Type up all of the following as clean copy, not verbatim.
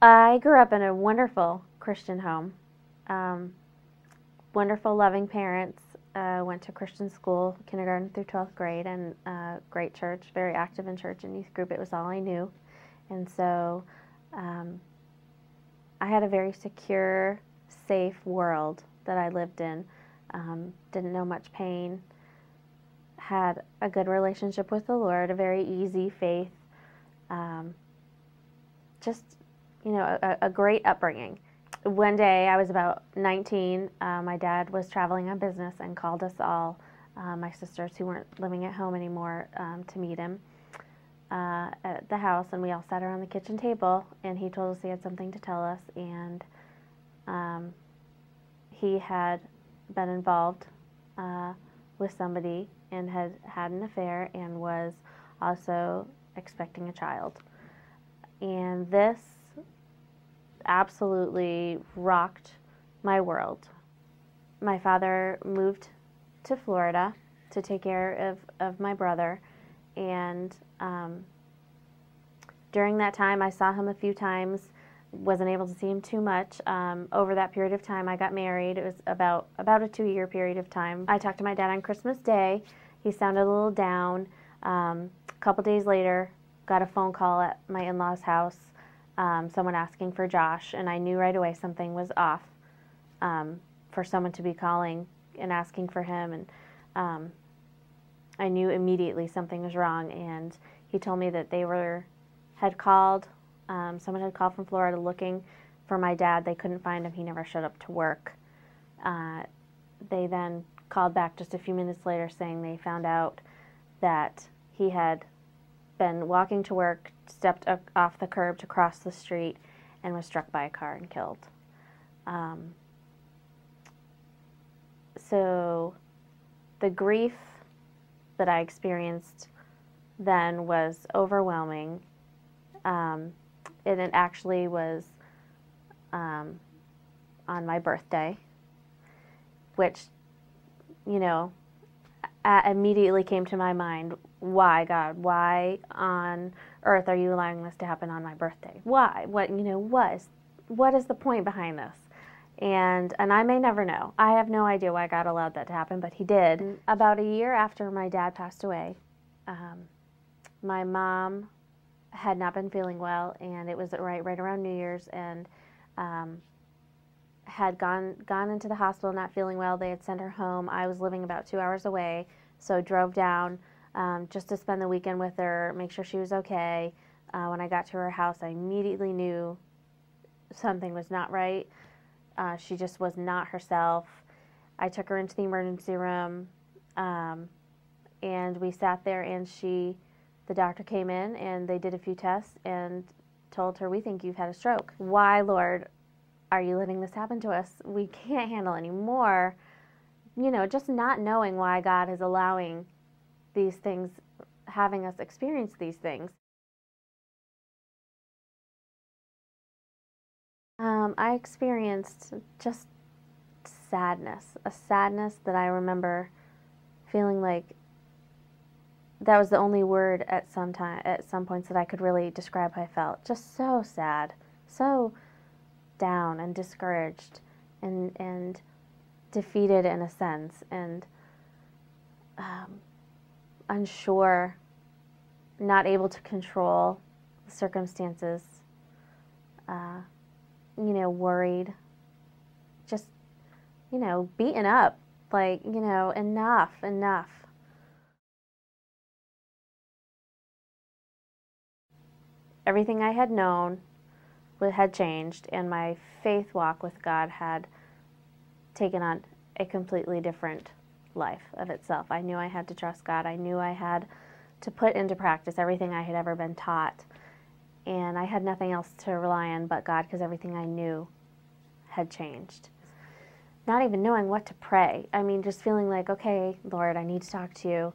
I grew up in a wonderful Christian home. Um, Wonderful, loving parents. Went to Christian school, kindergarten through 12th grade, and great church, very active in church and youth group. It was all I knew. And so um, I had a very secure, safe world that I lived in. Didn't know much pain. Had a good relationship with the Lord, a very easy faith. Um, just, a great upbringing. One day, I was about 19. My dad was traveling on business and called us all, my sisters who weren't living at home anymore, to meet him at the house. And we all sat around the kitchen table, and he told us he had something to tell us. And he had been involved with somebody and had had an affair and was also expecting a child. And this absolutely rocked my world. My father moved to Florida to take care of my brother, and during that time I saw him a few times, wasn't able to see him too much. Over that period of time I got married. It was about a 2-year period of time. I talked to my dad on Christmas Day. He sounded a little down. A couple days later, got a phone call at my in-laws' house, someone asking for Josh, and I knew right away something was off, for someone to be calling and asking for him, and I knew immediately something was wrong. And he told me that had called, someone had called from Florida looking for my dad. They couldn't find him. He never showed up to work. They then called back just a few minutes later saying they found out that he had been walking to work, stepped off the curb to cross the street, and was struck by a car and killed. So the grief that I experienced then was overwhelming. And it actually was on my birthday, which, immediately came to my mind. Why, God? Why on earth are you allowing this to happen on my birthday? Why? What is the point behind this? And I may never know. I have no idea why God allowed that to happen, but he did. About a year after my dad passed away, my mom had not been feeling well, and it was right around New Year's, and had gone into the hospital not feeling well. They had sent her home. I was living about 2 hours away, so drove down just to spend the weekend with her, make sure she was okay. When I got to her house, I immediately knew something was not right. She just was not herself. I took her into the emergency room, and we sat there, and the doctor came in, and they did a few tests and told her, "We think you've had a stroke." Why, Lord, are you letting this happen to us? We can't handle anymore. Just not knowing why God is allowing these things, having us experience these things. I experienced just a sadness that I remember feeling like that was the only word at some points that I could really describe how I felt. Just so sad, so down and discouraged, and defeated in a sense, and unsure, not able to control the circumstances, worried, just, beaten up, like, enough. Everything I had known had changed, and my faith walk with God had taken on a completely different life of itself. I knew I had to trust God. I knew I had to put into practice everything I had ever been taught. And I had nothing else to rely on but God, because everything I knew had changed. Not even knowing what to pray. I mean, just feeling like, okay, Lord, I need to talk to you.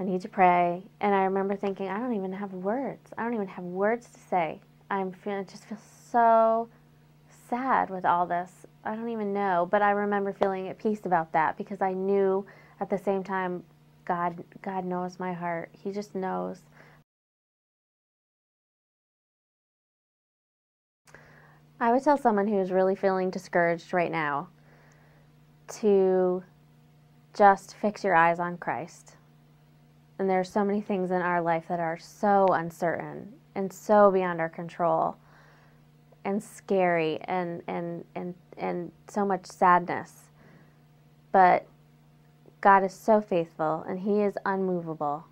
I need to pray. And I remember thinking, I don't even have words. I don't even have words to say. Just feel so sad with all this. I don't even know. But I remember feeling at peace about that, because I knew at the same time, God knows my heart. He just knows. I would tell someone who's really feeling discouraged right now to just fix your eyes on Christ. And there are so many things in our life that are so uncertain and so beyond our control and scary and so much sadness. But God is so faithful and He is unmovable.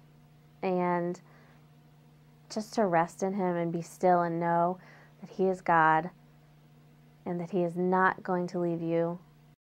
And just to rest in Him and be still and know that He is God and that He is not going to leave you